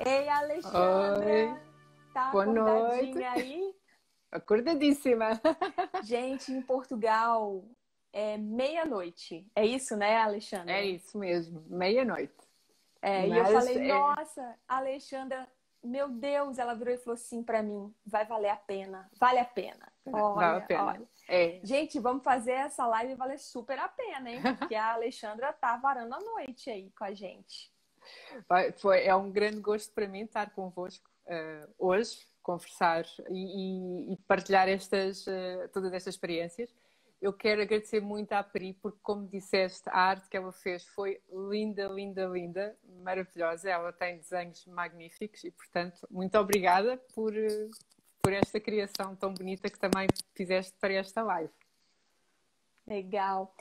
Ei, Oi, Alexandra, tá boa noite. acordadinha aí? Acordadíssima. Gente, em Portugal é meia-noite. É isso, né, É Alexandra? isso mesmo, meia-noite. E eu Mas falei, é, nossa, Alexandra, meu Deus, ela virou e falou assim pra mim, vai valer a pena, vale a pena. vale a Olha, pena. olha. É, Gente, vamos fazer essa live valer super a pena, hein? Porque a Alexandra tá varando a noite aí com a gente. é um grande gosto para mim estar convosco hoje, conversar e partilhar todas estas experiências. Eu quero agradecer muito à Pri, porque, como disseste, a arte que ela fez foi linda, linda, linda, maravilhosa. Ela tem desenhos magníficos e, portanto, muito obrigada por esta criação tão bonita que também fizeste para esta live. Legal.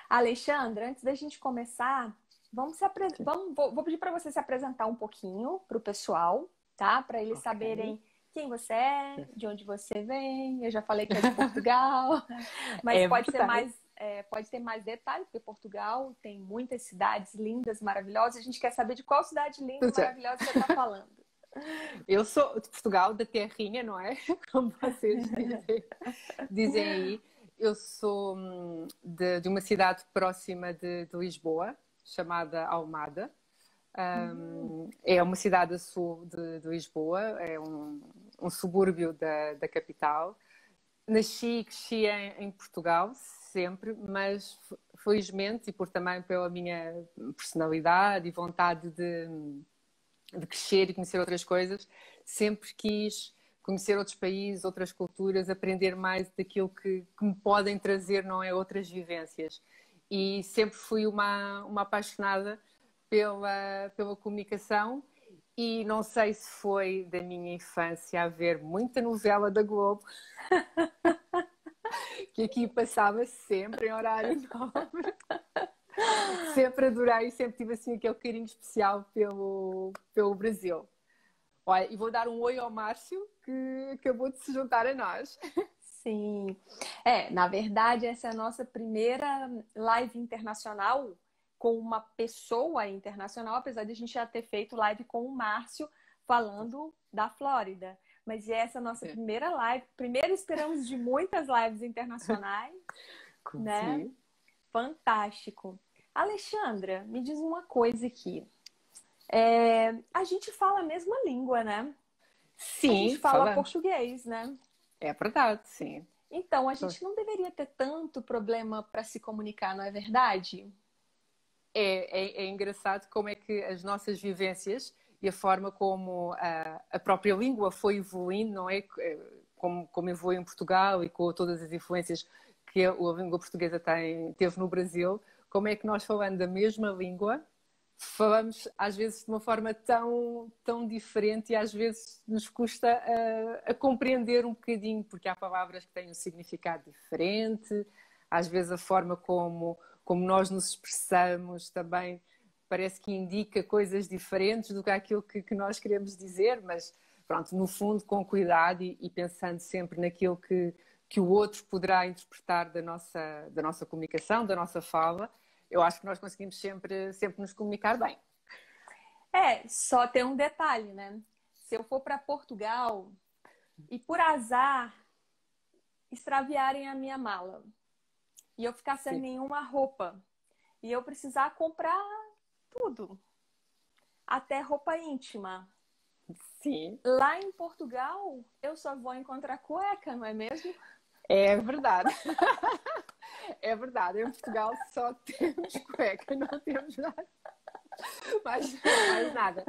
Alexandra, antes da gente começar, vou pedir para você se apresentar um pouquinho para o pessoal, tá? Para eles Ok. saberem quem você é, de onde você vem. Eu já falei que é de Portugal, mas É pode ser verdade. mais, pode ter mais detalhes, porque Portugal tem muitas cidades lindas, maravilhosas. A gente quer saber de qual cidade linda e maravilhosa você está falando. Eu sou de Portugal, da terrinha, não é? Como vocês dizem aí. Eu sou de uma cidade próxima de Lisboa, chamada Almada. É uma cidade a sul de Lisboa, é um subúrbio da capital. Nasci e cresci em Portugal, sempre, mas felizmente, e por também pela minha personalidade e vontade de crescer e conhecer outras coisas, sempre quis conhecer outros países, outras culturas, aprender mais daquilo que me podem trazer, não é, outras vivências. E sempre fui uma apaixonada pela comunicação e não sei se foi da minha infância a ver muita novela da Globo, que aqui passava sempre em horário nobre. Sempre adorei, sempre tive assim aquele carinho especial pelo Brasil. Olha, e vou dar um oi ao Márcio, que acabou de se juntar a nós. Sim. Na verdade, essa é a nossa primeira live internacional com uma pessoa internacional, apesar de a gente já ter feito live com o Márcio falando da Flórida. Mas essa é a nossa primeira live. Primeiro esperamos de muitas lives internacionais, né? Sim, Fantástico. Alexandra, me diz uma coisa aqui. A gente fala a mesma língua, né? A gente sim, fala falamos. português, né? É verdade, sim. Então, a gente não deveria ter tanto problema para se comunicar, não é verdade? É engraçado como é que as nossas vivências e a forma como a própria língua foi evoluindo, não é? Como evoluiu em Portugal e com todas as influências que a língua portuguesa teve no Brasil, como é que nós falando da mesma língua falamos às vezes de uma forma tão, tão diferente e às vezes nos custa a compreender um bocadinho, porque há palavras que têm um significado diferente, às vezes a forma como nós nos expressamos também parece que indica coisas diferentes do que aquilo que nós queremos dizer, mas pronto, no fundo com cuidado e pensando sempre naquilo que o outro poderá interpretar da nossa comunicação, da nossa fala, eu acho que nós conseguimos sempre nos comunicar bem. Só tem um detalhe, né? Se eu for para Portugal e por azar extraviarem a minha mala e eu ficar sem Sim, nenhuma roupa e eu precisar comprar tudo, até roupa íntima. sim, Lá em Portugal, eu só vou encontrar cueca, não é mesmo? é verdade. É verdade, em Portugal só temos cueca, não temos nada. Mais nada.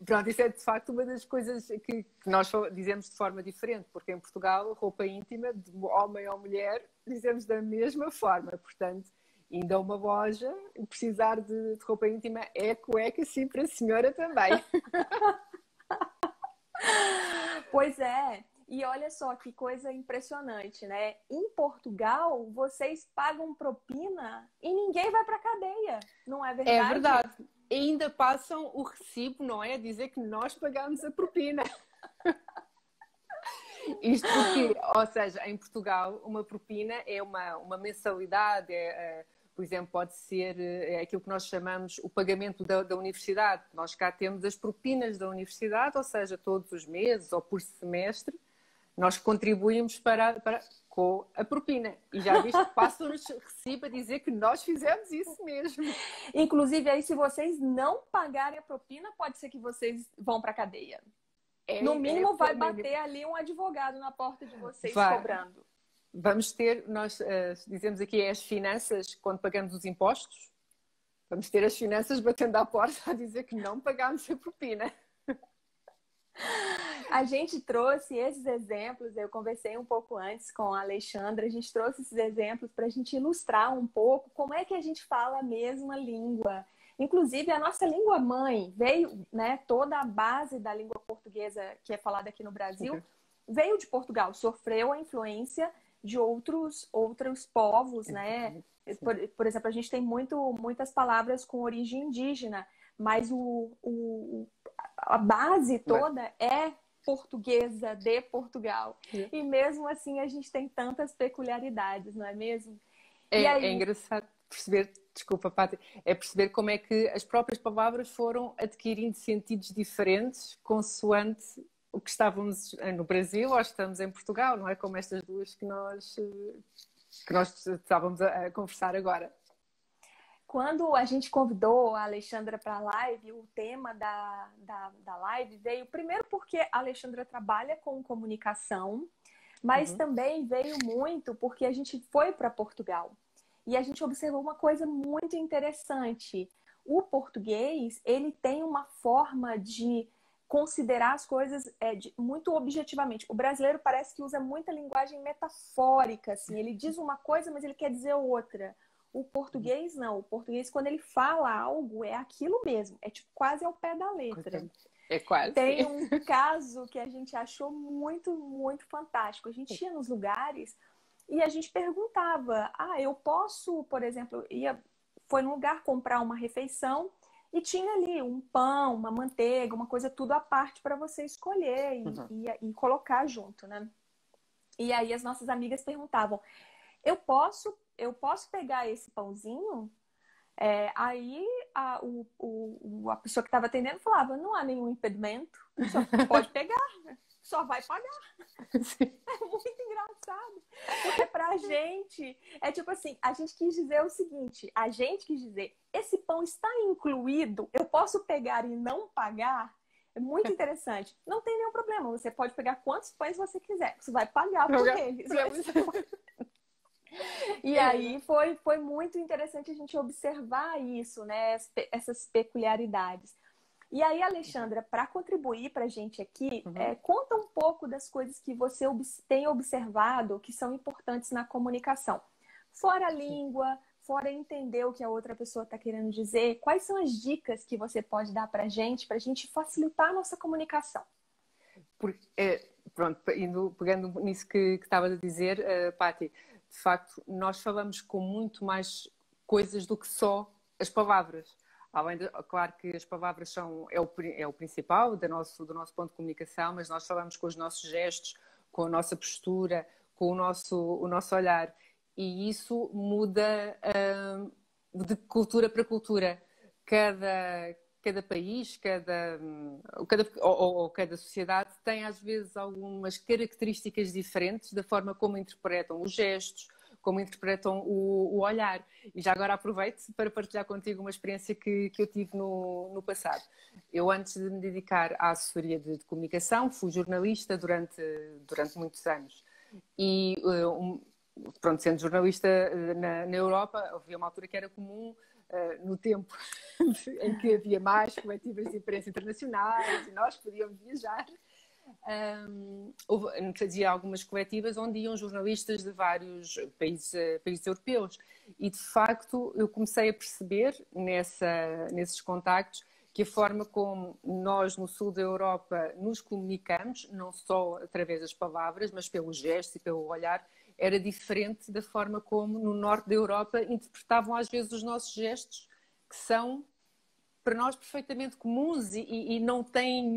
Pronto, isso é de facto uma das coisas que nós dizemos de forma diferente, porque em Portugal, roupa íntima, de homem ou mulher, dizemos da mesma forma. Portanto, indo a uma loja, precisar de roupa íntima é cueca, sim, para a senhora também. Pois é. E olha só que coisa impressionante, né? Em Portugal, vocês pagam propina e ninguém vai para cadeia, não é É verdade? verdade. Ainda passam o recibo, não é? A dizer que nós pagamos a propina. Isto porque, ou seja, em Portugal, uma propina é uma mensalidade, por exemplo, pode ser aquilo que nós chamamos o pagamento da universidade. Nós cá temos as propinas da universidade, ou seja, todos os meses ou por semestre, nós contribuímos com a propina. E já viste que passam-nos recibo a dizer que nós fizemos isso mesmo. Inclusive, aí, se vocês não pagarem a propina, pode ser que vocês vão para a cadeia. No mínimo, vai bater ali um advogado na porta de vocês cobrando. Vamos ter, nós dizemos aqui, as finanças, quando pagamos os impostos, vamos ter as finanças batendo à porta a dizer que não pagámos a propina. A gente trouxe esses exemplos, eu conversei um pouco antes com a Alexandra, a gente trouxe esses exemplos para a gente ilustrar um pouco como é que a gente fala a mesma língua. Inclusive, a nossa língua mãe veio, né, toda a base da língua portuguesa que é falada aqui no Brasil, veio de Portugal, sofreu a influência de outros povos, né? Por exemplo, a gente tem muitas palavras com origem indígena, mas a base toda é portuguesa de Portugal. E mesmo assim a gente tem tantas peculiaridades, não é mesmo? É engraçado perceber, desculpa, Pátria, é perceber como é que as próprias palavras foram adquirindo sentidos diferentes consoante o que estávamos no Brasil ou estamos em Portugal, não é? Como estas duas que nós estávamos a conversar agora. Quando a gente convidou a Alexandra para a live, o tema da live veio primeiro porque a Alexandra trabalha com comunicação, mas também veio muito porque a gente foi para Portugal e a gente observou uma coisa muito interessante. O português, ele tem uma forma de considerar as coisas muito objetivamente. O brasileiro parece que usa muita linguagem metafórica, assim. Ele diz uma coisa, mas ele quer dizer outra. O português não. O português, quando ele fala algo, é aquilo mesmo. É tipo quase ao pé da letra. É quase. Tem um caso que a gente achou muito, muito fantástico. A gente ia nos lugares e a gente perguntava, eu posso, por exemplo, foi num lugar comprar uma refeição e tinha ali um pão, uma manteiga, uma coisa tudo à parte para você escolher e colocar junto, né? E aí as nossas amigas perguntavam, eu posso pegar esse pãozinho? Aí a pessoa que estava atendendo falava, não há nenhum impedimento, só pode pegar, só vai pagar. Sim. É muito engraçado, porque pra gente, é tipo assim, a gente quis dizer o seguinte, esse pão está incluído, eu posso pegar e não pagar? É muito interessante. Não tem nenhum problema, você pode pegar quantos pães você quiser, você vai pagar por eles. E aí foi muito interessante a gente observar isso, né? Essas peculiaridades. E aí, Alexandra, para contribuir para a gente aqui, conta um pouco das coisas que você tem observado que são importantes na comunicação. Fora a língua, fora entender o que a outra pessoa está querendo dizer, quais são as dicas que você pode dar para a gente facilitar a nossa comunicação? Pronto, pegando nisso que estavas a dizer, Pati, de facto, nós falamos com muito mais coisas do que só as palavras. Além de, claro que as palavras é o principal do nosso ponto de comunicação, mas nós falamos com os nossos gestos, com a nossa postura, com o nosso olhar. E isso muda de cultura para cultura. Cada país, cada sociedade tem às vezes algumas características diferentes da forma como interpretam os gestos, como interpretam o olhar. E já agora aproveito para partilhar contigo uma experiência que eu tive no passado. Eu, antes de me dedicar à assessoria de comunicação, fui jornalista durante muitos anos. E, pronto, sendo jornalista na Europa, havia uma altura que era comum, no tempo em que havia mais coletivas de imprensa internacionais e nós podíamos viajar, fazia algumas coletivas onde iam jornalistas de vários países europeus e de facto eu comecei a perceber nesses contactos que a forma como nós no sul da Europa nos comunicamos, não só através das palavras, mas pelos gestos e pelo olhar, era diferente da forma como no norte da Europa interpretavam às vezes os nossos gestos, que são para nós perfeitamente comuns e não têm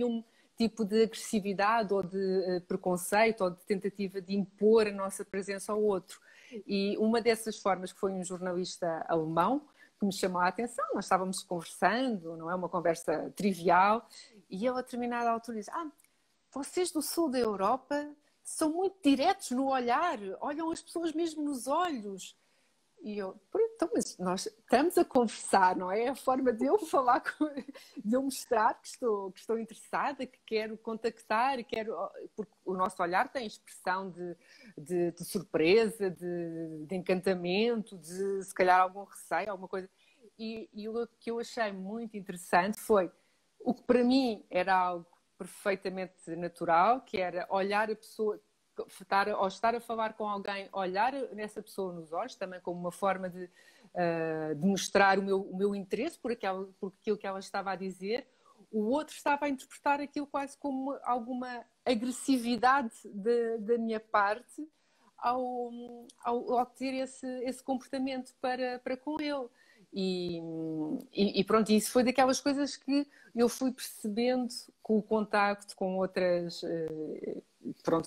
tipo de agressividade ou de preconceito ou de tentativa de impor a nossa presença ao outro. E uma dessas formas, que foi um jornalista alemão que me chamou a atenção, nós estávamos conversando, não é uma conversa trivial, e ele a determinada altura diz: vocês do sul da Europa são muito diretos no olhar, olham as pessoas mesmo nos olhos. E eu, então, mas nós estamos a conversar, não é? A forma de eu falar, de eu mostrar que estou interessada, que quero contactar, porque o nosso olhar tem expressão de surpresa, de encantamento, de se calhar algum receio, alguma coisa. E o que eu achei muito interessante foi o que para mim era algo perfeitamente natural, que era olhar a pessoa, ao estar a falar com alguém, olhar nessa pessoa nos olhos, também como uma forma de mostrar o meu interesse por aquilo que ela estava a dizer. O outro estava a interpretar aquilo quase como alguma agressividade da minha parte ao ter esse comportamento para com ele. E pronto, isso foi daquelas coisas que eu fui percebendo com o contacto com outras,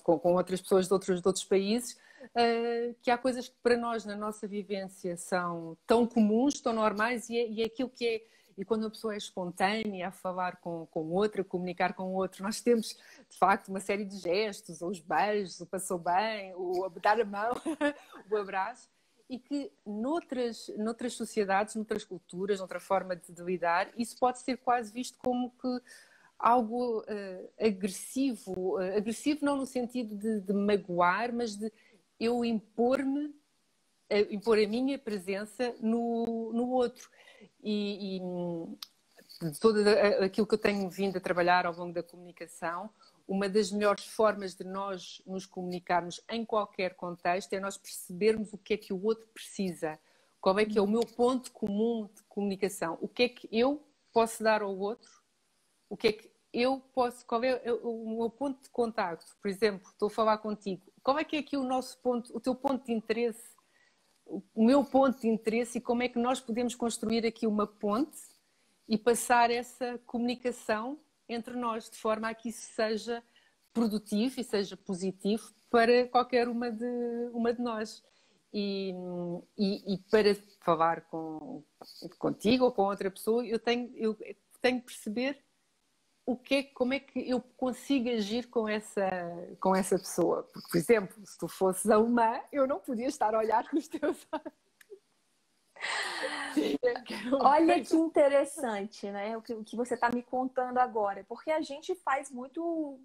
com outras pessoas de outros países, que há coisas que para nós, na nossa vivência, são tão comuns, tão normais, e é aquilo que é. E quando a pessoa é espontânea a falar com outra, a comunicar com outro, nós temos, de facto, uma série de gestos, os beijos, o passou bem, o dar a mão, o abraço, e que noutras sociedades, noutras culturas, noutra forma de lidar, isso pode ser quase visto como que algo agressivo. Agressivo não no sentido de magoar, mas de eu impor a minha presença no outro. E de todo aquilo que eu tenho vindo a trabalhar ao longo da comunicação, uma das melhores formas de nós nos comunicarmos em qualquer contexto é nós percebermos o que é que o outro precisa, qual é que é o meu ponto comum de comunicação, o que é que eu posso dar ao outro, o que é que eu posso, qual é o meu ponto de contacto. Por exemplo, estou a falar contigo, qual é que é aqui o nosso ponto, o teu ponto de interesse, o meu ponto de interesse, e como é que nós podemos construir aqui uma ponte e passar essa comunicação entre nós, de forma a que isso seja produtivo e seja positivo para qualquer uma de nós. E para falar contigo ou com outra pessoa, eu tenho que perceber como é que eu consigo agir com essa pessoa. Porque, por exemplo, se tu fosses alemã, eu não podia estar a olhar com os teus olhos. Olha que interessante, né? O que você está me contando agora. Porque a gente faz muito.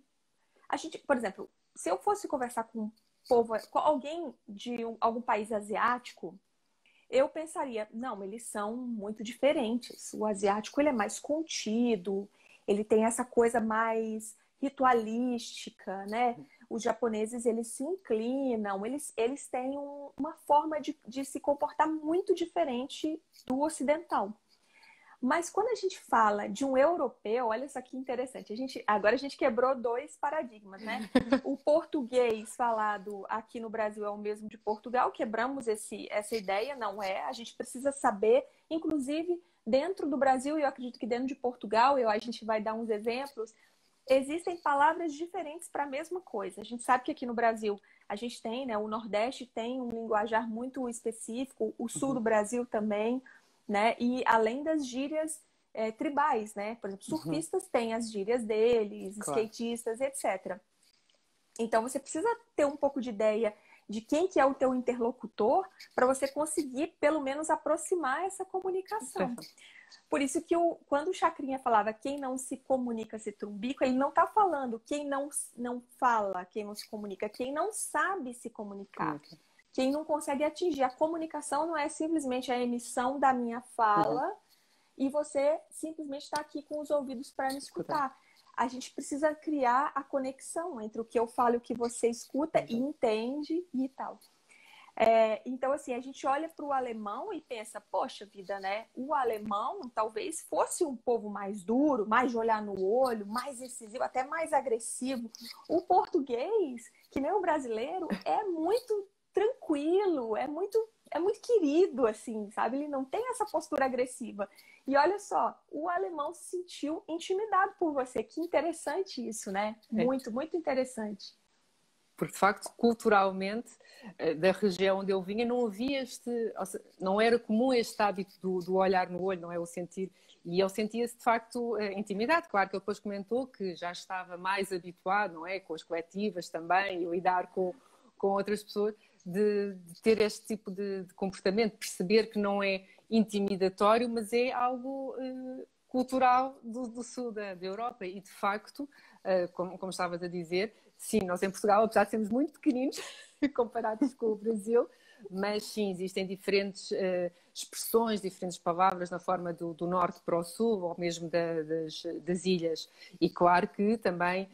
Por exemplo, se eu fosse conversar com um povo, com alguém de algum país asiático, eu pensaria, não, eles são muito diferentes. O asiático, ele é mais contido, ele tem essa coisa mais ritualística, né? Os japoneses, eles se inclinam, eles têm uma forma de se comportar muito diferente do ocidental. Mas quando a gente fala de um europeu, olha só que interessante. Agora a gente quebrou dois paradigmas, né? O português falado aqui no Brasil é o mesmo de Portugal. Quebramos essa ideia, não é? A gente precisa saber, inclusive dentro do Brasil, e eu acredito que dentro de Portugal, a gente vai dar uns exemplos, existem palavras diferentes para a mesma coisa. A gente sabe que aqui no Brasil a gente tem, né? O Nordeste tem um linguajar muito específico, o Sul do Brasil também, né? E além das gírias tribais, né? Por exemplo, surfistas têm as gírias deles, claro, skatistas, etc. Então você precisa ter um pouco de ideia de quem que é o teu interlocutor para você conseguir pelo menos aproximar essa comunicação. Por isso que quando o Chacrinha falava quem não se comunica se trumbica, ele não está falando quem não fala, quem não se comunica, quem não sabe se comunicar. Quem não consegue atingir. A comunicação não é simplesmente a emissão da minha fala e você simplesmente está aqui com os ouvidos para me escutar. A gente precisa criar a conexão entre o que eu falo e o que você escuta e entende e tal. Então, assim, a gente olha para o alemão e pensa, poxa vida, né? O alemão talvez fosse um povo mais duro, mais de olhar no olho, mais incisivo, até mais agressivo. O português, que nem o brasileiro, é muito tranquilo, é muito é muito querido, assim, sabe? Ele não tem essa postura agressiva. E olha só, o alemão se sentiu intimidado por você. Que interessante isso, né? Muito, muito interessante. Porque, de facto, culturalmente, da região onde eu vinha, não havia não era comum este hábito do olhar no olho, não é? O sentir, e ele sentia-se, de facto, intimidado. Claro que ele depois comentou que já estava mais habituado, não é? Com as coletivas também, e lidar com outras pessoas, de ter este tipo de comportamento, perceber que não é intimidatório, mas é algo cultural do sul da Europa. E, de facto, como estavas a dizer, sim, nós em Portugal, apesar de sermos muito pequeninos comparados com o Brasil, mas sim, existem diferentes expressões, diferentes palavras na forma do norte para o sul, ou mesmo das ilhas. E claro que também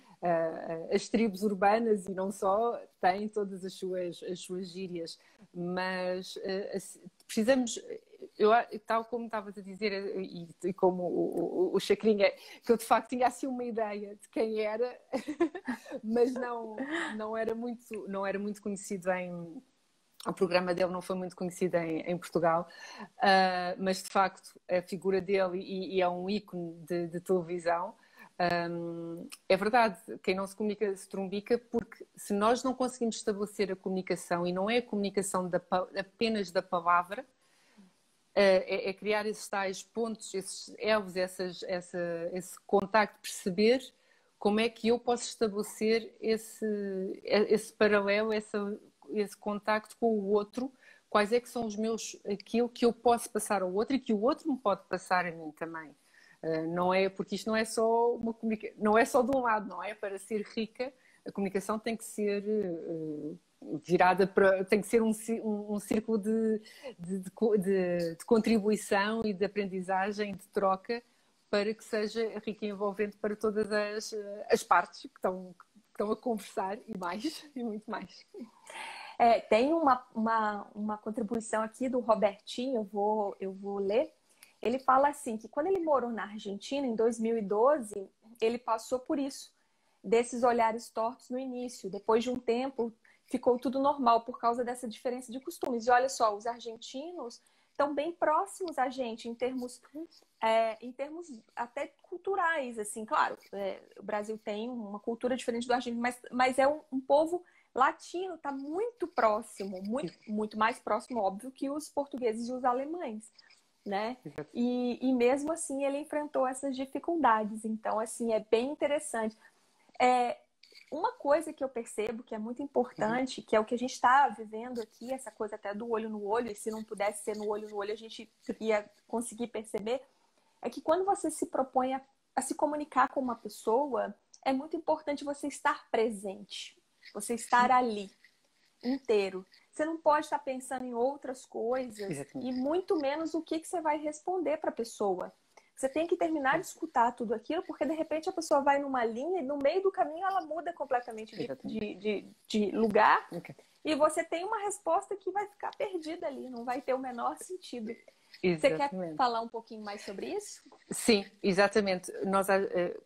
as tribos urbanas, e não só, têm todas as suas gírias, mas precisamos... tal como estavas a dizer, e como o Chacrinha, que eu de facto tinha assim uma ideia de quem era, mas não era muito conhecido o programa dele não foi muito conhecido em Portugal, mas de facto a figura dele e é um ícone de televisão. É verdade, quem não se comunica se trumbica, porque se nós não conseguimos estabelecer a comunicação, e não é a comunicação apenas da palavra, é criar esses tais pontos, esses elos, esse contacto, perceber como é que eu posso estabelecer esse paralelo, esse contacto com o outro, quais é que são aquilo que eu posso passar ao outro e que o outro me pode passar a mim também. Não é, porque isto não é só não é só de um lado, não é? Para ser rica, a comunicação tem que ser virada para, tem que ser um círculo de contribuição e de aprendizagem, de troca, para que seja rica e envolvente para todas as partes que estão a conversar e mais, e muito mais. Tem uma contribuição aqui do Robertinho, eu vou ler. Ele fala assim, que quando ele morou na Argentina, em 2012, ele passou por isso, desses olhares tortos no início. Depois de um tempo, ficou tudo normal por causa dessa diferença de costumes. E olha só, os argentinos estão bem próximos a gente em termos até culturais, assim. Claro, o Brasil tem uma cultura diferente do argentino, mas é um povo latino, está muito próximo, muito mais próximo, óbvio, que os portugueses e os alemães, né? E mesmo assim ele enfrentou essas dificuldades. Então, assim, é bem interessante. Uma coisa que eu percebo que é muito importante, que é o que a gente está vivendo aqui, essa coisa até do olho no olho, e se não pudesse ser no olho a gente ia conseguir perceber, é que quando você se propõe a se comunicar com uma pessoa, é muito importante você estar presente, você estar ali, inteiro. Você não pode estar pensando em outras coisas. Exatamente. E muito menos o que você vai responder para a pessoa. Você tem que terminar de escutar tudo aquilo, porque de repente a pessoa vai numa linha e no meio do caminho ela muda completamente de lugar. Okay. E você tem uma resposta que vai ficar perdida ali, não vai ter o menor sentido. Exatamente. Você quer falar um pouquinho mais sobre isso? Sim, exatamente.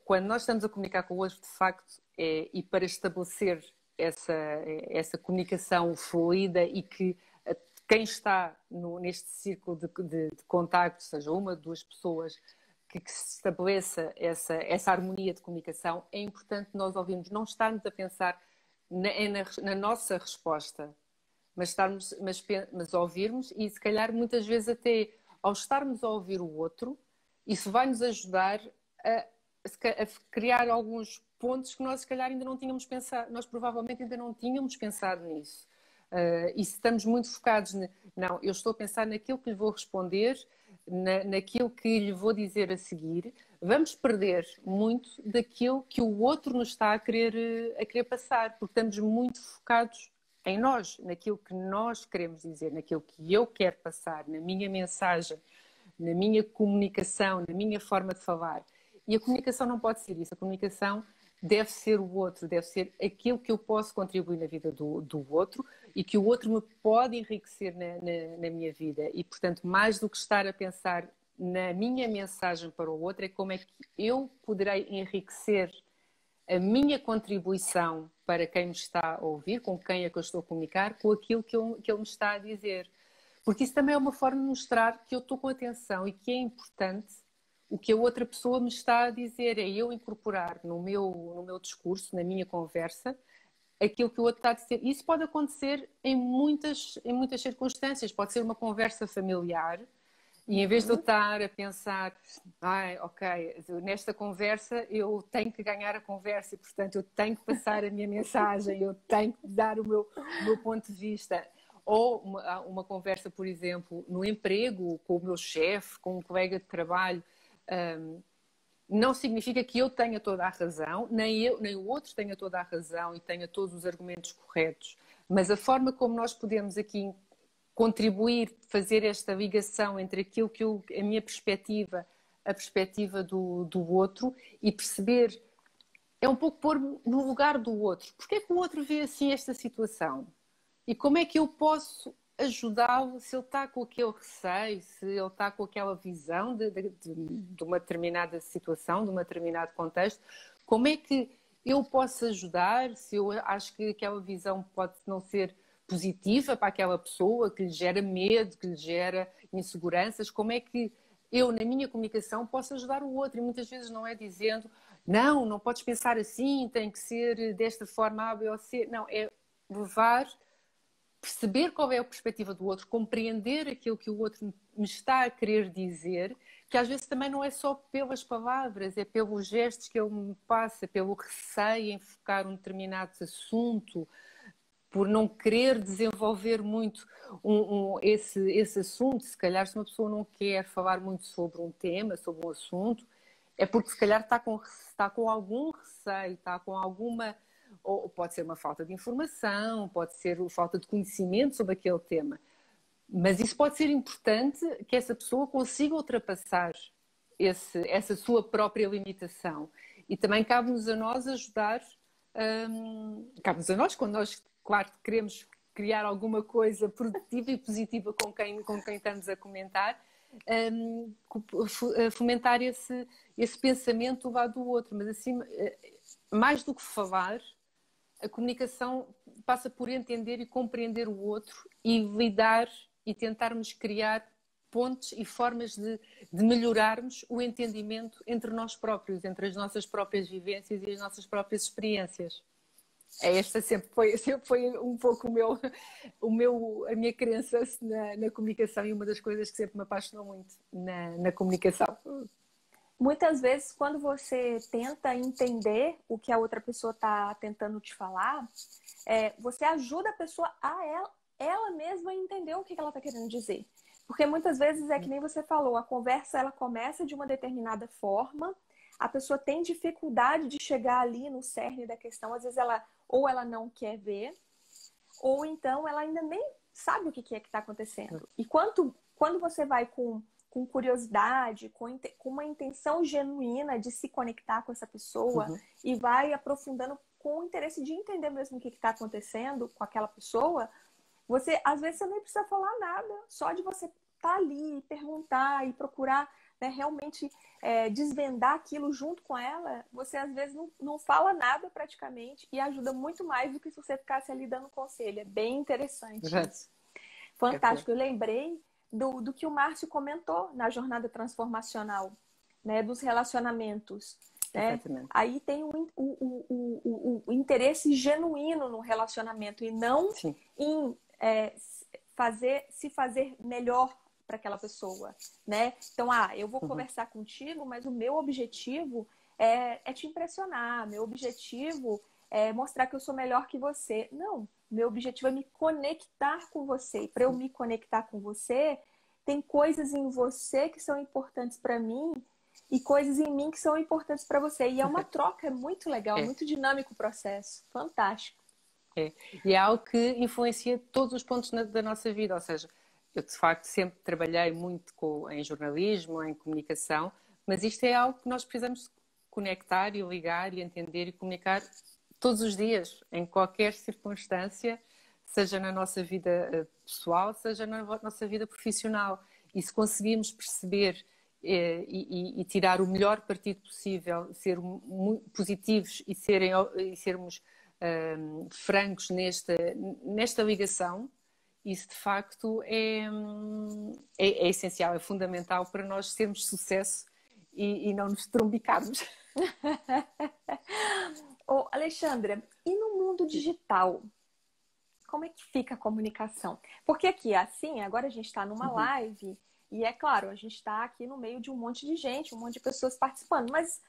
Quando nós estamos a comunicar com o outro, de facto, e para estabelecer essa comunicação fluida e que quem está neste círculo de contacto, seja uma, duas pessoas, que se estabeleça essa harmonia de comunicação, é importante nós ouvirmos, não estarmos a pensar na nossa resposta, mas ouvirmos, e se calhar muitas vezes até ao estarmos a ouvir o outro, isso vai nos ajudar a criar alguns pontos que nós se calhar ainda não tínhamos pensado, nós provavelmente ainda não tínhamos pensado nisso. E se estamos muito focados não, eu estou a pensar naquilo que lhe vou responder, naquilo que lhe vou dizer a seguir, vamos perder muito daquilo que o outro nos está a querer passar, porque estamos muito focados em nós, naquilo que nós queremos dizer, naquilo que eu quero passar, na minha mensagem, na minha comunicação, na minha forma de falar. E a comunicação não pode ser isso. A comunicação deve ser o outro, deve ser aquilo que eu posso contribuir na vida do outro e que o outro me pode enriquecer na minha vida. E, portanto, mais do que estar a pensar na minha mensagem para o outro, é como é que eu poderei enriquecer a minha contribuição para quem me está a ouvir, com quem é que eu estou a comunicar, com aquilo que ele me está a dizer. Porque isso também é uma forma de mostrar que eu estou com atenção e que é importante o que a outra pessoa me está a dizer, é eu incorporar no meu discurso, na minha conversa, aquilo que o outro está a dizer. Isso pode acontecer em muitas circunstâncias. Pode ser uma conversa familiar e em vez de eu estar a pensar, ok, nesta conversa eu tenho que ganhar a conversa e, portanto, eu tenho que passar a minha mensagem, eu tenho que dar o meu ponto de vista. Ou uma conversa, por exemplo, no emprego, com o meu chefe, com um colega de trabalho, não significa que eu tenha toda a razão, nem o outro tenha toda a razão e tenha todos os argumentos corretos, mas a forma como nós podemos aqui contribuir, fazer esta ligação entre aquilo que a minha perspectiva, a perspectiva do outro e perceber, é um pouco pôr-me no lugar do outro. Porquê é que o outro vê assim esta situação? E como é que eu posso ajudá-lo se ele está com aquele receio, se ele está com aquela visão de uma determinada situação, de um determinado contexto? Como é que eu posso ajudar se eu acho que aquela visão pode não ser positiva para aquela pessoa, que lhe gera medo, que lhe gera inseguranças? Como é que eu, na minha comunicação, posso ajudar o outro? E muitas vezes não é dizendo, não podes pensar assim, tem que ser desta forma A, B ou C. Não, é perceber qual é a perspectiva do outro, compreender aquilo que o outro me está a querer dizer, que às vezes também não é só pelas palavras, é pelos gestos que ele me passa, pelo receio em focar um determinado assunto, por não querer desenvolver muito esse assunto. Se calhar, se uma pessoa não quer falar muito sobre um tema, sobre um assunto, é porque se calhar está com algum receio, está com alguma... Ou pode ser uma falta de informação, pode ser falta de conhecimento sobre aquele tema. Mas isso pode ser importante que essa pessoa consiga ultrapassar essa sua própria limitação. E também cabe-nos a nós ajudar, cabe-nos a nós, quando nós, claro, queremos criar alguma coisa produtiva e positiva com quem estamos a comentar, fomentar esse pensamento do lado do outro. Mas assim, mais do que falar, a comunicação passa por entender e compreender o outro e lidar e tentarmos criar pontes e formas de melhorarmos o entendimento entre nós próprios, entre as nossas próprias vivências e as nossas próprias experiências. Esta sempre foi um pouco a minha crença na comunicação e uma das coisas que sempre me apaixonou muito na comunicação. Muitas vezes, quando você tenta entender o que a outra pessoa está tentando te falar, você ajuda a pessoa ela mesma a entender o que ela está querendo dizer. Porque muitas vezes é que nem você falou, a conversa ela começa de uma determinada forma, a pessoa tem dificuldade de chegar ali no cerne da questão, às vezes ela não quer ver, ou então ela ainda nem sabe o que é que está acontecendo. E quando você vai com curiosidade, com uma intenção genuína de se conectar com essa pessoa e vai aprofundando com o interesse de entender mesmo o que está acontecendo com aquela pessoa, às vezes você nem precisa falar nada, só de você estar ali, perguntar e procurar, né, realmente desvendar aquilo junto com ela, você às vezes não fala nada praticamente e ajuda muito mais do que se você ficasse ali dando conselho. É bem interessante isso. Fantástico. Eu lembrei do que o Márcio comentou na jornada transformacional, né, dos relacionamentos. Né? Aí tem o interesse genuíno no relacionamento e não Sim. em se fazer melhor para aquela pessoa. Né? Então, eu vou conversar contigo, mas o meu objetivo é te impressionar, meu objetivo é mostrar que eu sou melhor que você. Não. Meu objetivo é me conectar com você. E para eu me conectar com você, tem coisas em você que são importantes para mim e coisas em mim que são importantes para você. E é uma troca, é muito legal, muito dinâmico o processo. Fantástico. E é algo que influencia todos os pontos da nossa vida. Ou seja, eu de facto sempre trabalhei muito em jornalismo, em comunicação, mas isto é algo que nós precisamos conectar e ligar e entender e comunicar todos os dias, em qualquer circunstância, seja na nossa vida pessoal, seja na nossa vida profissional. E se conseguirmos perceber e tirar o melhor partido possível, ser positivos e sermos francos nesta ligação isso de facto é essencial, é fundamental para nós termos sucesso e não nos trombicarmos. Ô, Alexandra, e no mundo digital? Como é que fica a comunicação? Porque aqui, assim, agora a gente está numa live e é claro, a gente está aqui no meio de um monte de gente, um monte de pessoas participando, mas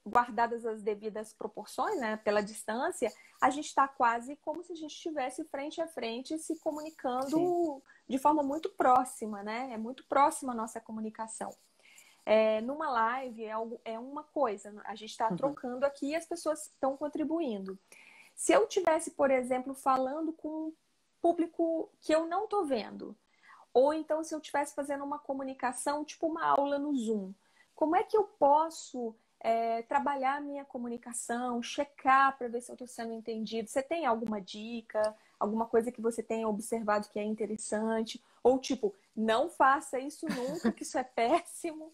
guardadas as devidas proporções, né, pela distância, a gente está quase como se a gente estivesse frente a frente se comunicando Sim. de forma muito próxima, né? É muito próxima a nossa comunicação. Numa live é uma coisa, a gente está trocando aqui e as pessoas estão contribuindo. Se eu tivesse, por exemplo, falando com um público que eu não estou vendo, ou então se eu estivesse fazendo uma comunicação, tipo uma aula no Zoom, como é que eu posso trabalhar a minha comunicação, checar para ver se eu estou sendo entendido? Você tem alguma dica, alguma coisa que você tenha observado que é interessante? Ou tipo, não faça isso nunca, que isso é péssimo?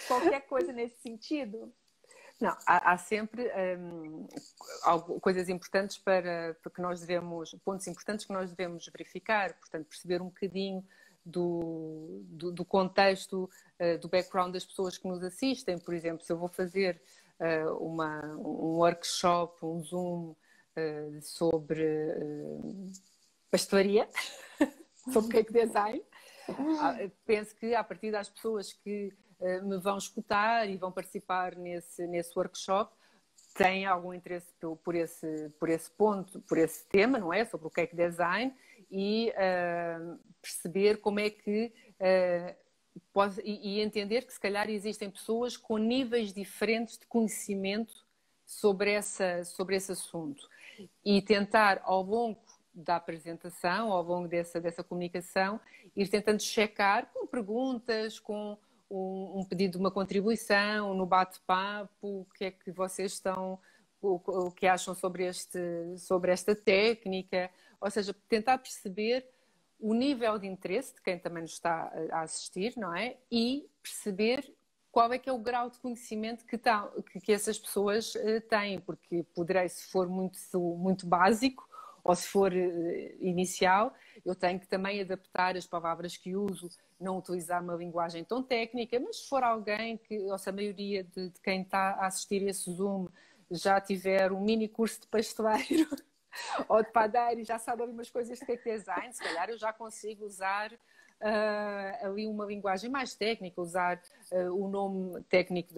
Qualquer coisa nesse sentido? Não, há sempre coisas importantes para que nós devemos, pontos importantes que nós devemos verificar, portanto, perceber um bocadinho do contexto, do background das pessoas que nos assistem. Por exemplo, se eu vou fazer um workshop, um Zoom sobre pastelaria, sobre cake design, penso que a partir das pessoas que me vão escutar e vão participar nesse workshop têm algum interesse por esse ponto, por esse tema, não é? Sobre o cake design e perceber como é que e entender que se calhar existem pessoas com níveis diferentes de conhecimento sobre esse assunto e tentar ao longo da apresentação, ao longo dessa comunicação, ir tentando checar com perguntas, com um pedido de uma contribuição, no bate-papo, o que é que vocês estão, o que acham sobre esta técnica, ou seja, tentar perceber o nível de interesse de quem também nos está a assistir, não é? E perceber qual é que é o grau de conhecimento que essas pessoas têm, porque poderei, se for muito básico, ou se for inicial, eu tenho que também adaptar as palavras que uso, não utilizar uma linguagem tão técnica, mas se for alguém que, ou seja, a maioria de quem está a assistir esse Zoom já tiver um mini curso de pasteleiro ou de padeiro e já sabe ali umas coisas de cake design, se calhar eu já consigo usar ali uma linguagem mais técnica, usar o nome técnico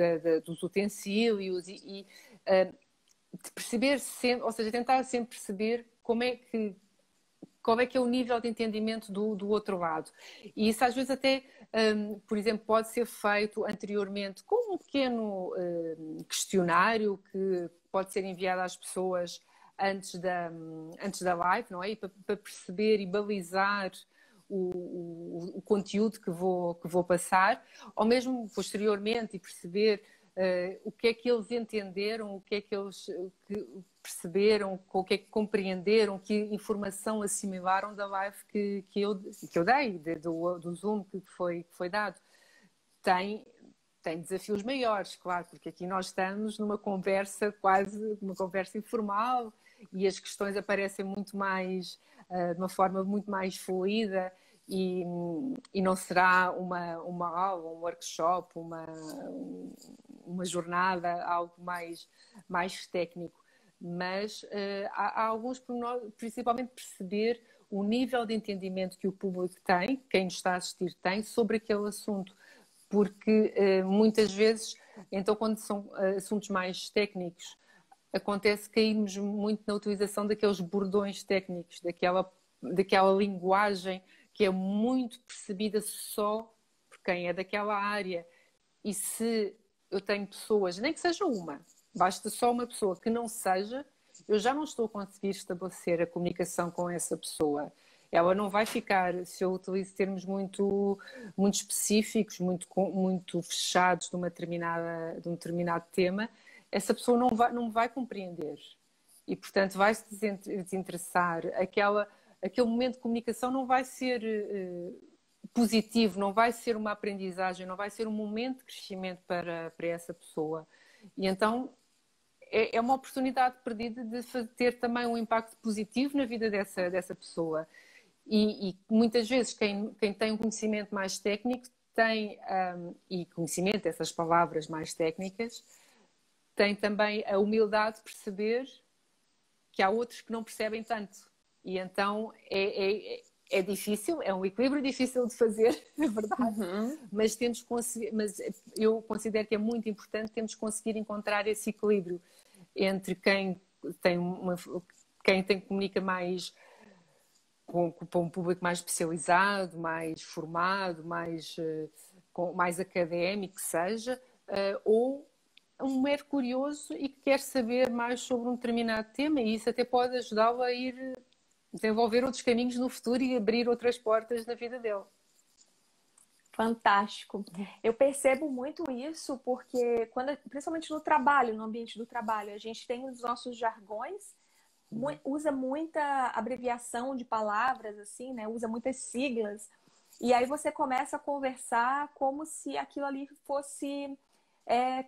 dos utensílios e de perceber sempre, ou seja, tentar sempre perceber qual é que é o nível de entendimento do outro lado. E isso às vezes até, por exemplo, pode ser feito anteriormente com um pequeno questionário que pode ser enviado às pessoas antes da live, não é? E para perceber e balizar o conteúdo que vou passar, ou mesmo posteriormente e perceber o que é que eles entenderam, o que é que eles perceberam, o que é que compreenderam, que informação assimilaram da live que eu dei, do Zoom que foi dado. Tem desafios maiores, claro, porque aqui nós estamos numa conversa quase, uma conversa informal e as questões aparecem muito mais, de uma forma muito mais fluida e não será uma aula, um workshop, uma jornada, algo mais técnico. Mas há alguns pormenores, principalmente perceber o nível de entendimento que o público tem, quem nos está a assistir tem, sobre aquele assunto. Porque muitas vezes, então quando são assuntos mais técnicos, acontece cairmos muito na utilização daqueles bordões técnicos, daquela linguagem que é muito percebida só por quem é daquela área. E se eu tenho pessoas, nem que seja uma, basta só uma pessoa que não seja, eu já não estou a conseguir estabelecer a comunicação com essa pessoa. Ela não vai ficar, se eu utilizo termos muito específicos, muito fechados de um determinado tema, essa pessoa não me vai compreender. E, portanto, vai se desinteressar. Aquele momento de comunicação não vai ser positivo, não vai ser uma aprendizagem, não vai ser um momento de crescimento para essa pessoa. E então é uma oportunidade perdida de ter também um impacto positivo na vida dessa pessoa. E muitas vezes quem tem um conhecimento mais técnico tem, e conhecimento dessas palavras mais técnicas, tem também a humildade de perceber que há outros que não percebem tanto. E então é difícil, é um equilíbrio difícil de fazer, é verdade, mas eu considero que é muito importante termos conseguir encontrar esse equilíbrio entre quem comunica mais com um público mais especializado, mais formado, mais académico que seja, ou um mero curioso e que quer saber mais sobre um determinado tema, e isso até pode ajudá-lo a ir desenvolver outros caminhos no futuro e abrir outras portas na vida dele. Fantástico. Eu percebo muito isso porque, principalmente no trabalho, no ambiente do trabalho, a gente tem os nossos jargões, usa muita abreviação de palavras, assim, né? Usa muitas siglas. E aí você começa a conversar como se aquilo ali fosse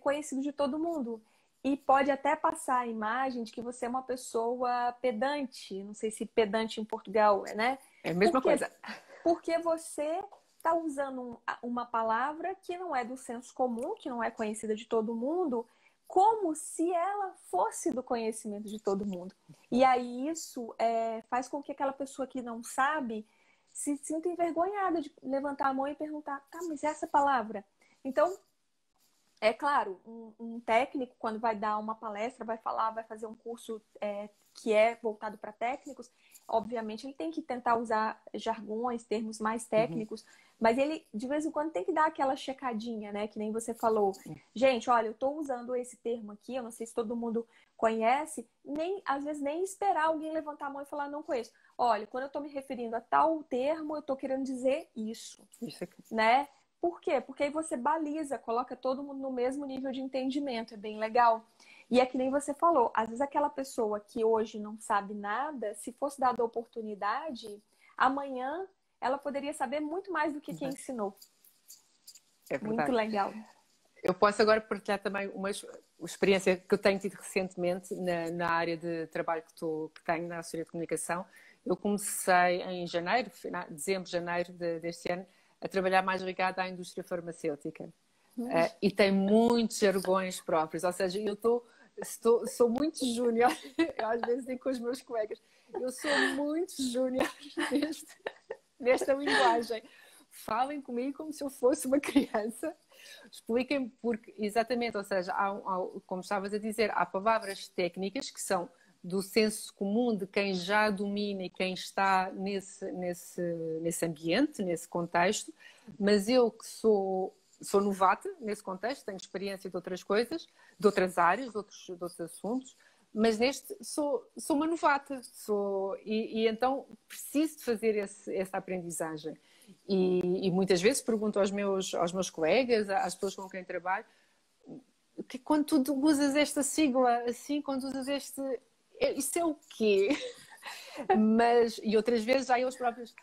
conhecido de todo mundo. E pode até passar a imagem de que você é uma pessoa pedante. Não sei se pedante em Portugal né? É a mesma coisa. Porque você está usando uma palavra que não é do senso comum, que não é conhecida de todo mundo, como se ela fosse do conhecimento de todo mundo. E aí isso faz com que aquela pessoa que não sabe se sinta envergonhada de levantar a mão e perguntar, tá, mas essa palavra? Então, é claro, um técnico, quando vai dar uma palestra, vai fazer um curso que é voltado para técnicos, obviamente ele tem que tentar usar jargões, termos mais técnicos, mas ele, de vez em quando, tem que dar aquela checadinha, né? Que nem você falou. Gente, olha, eu estou usando esse termo aqui, eu não sei se todo mundo conhece, às vezes nem esperar alguém levantar a mão e falar, não conheço. Olha, quando eu estou me referindo a tal termo, eu estou querendo dizer isso. Isso aqui. Né? Por quê? Porque aí você baliza, coloca todo mundo no mesmo nível de entendimento, é bem legal. E é que nem você falou, às vezes aquela pessoa que hoje não sabe nada, se fosse dada a oportunidade, amanhã ela poderia saber muito mais do que quem ensinou. É verdade. Muito legal. Eu posso agora partilhar também uma experiência que eu tenho tido recentemente na área de trabalho que tenho na assessoria de comunicação. Eu comecei em dezembro, janeiro deste ano, a trabalhar mais ligada à indústria farmacêutica. E tem muitos jargões próprios, ou seja, sou muito júnior, eu às vezes digo com os meus colegas, eu sou muito júnior nesta linguagem. Falem comigo como se eu fosse uma criança, expliquem porque, exatamente, ou seja, como estavas a dizer, há palavras técnicas que são do senso comum de quem já domina e quem está nesse ambiente, nesse contexto, mas eu que sou novata nesse contexto, tenho experiência de outras coisas, de outras áreas, de outros assuntos, mas neste sou uma novata, e então preciso de fazer essa aprendizagem. E muitas vezes pergunto aos meus colegas, às pessoas com quem trabalho, que quando tu usas esta sigla assim, quando usas isso é o quê? E outras vezes já eles próprios,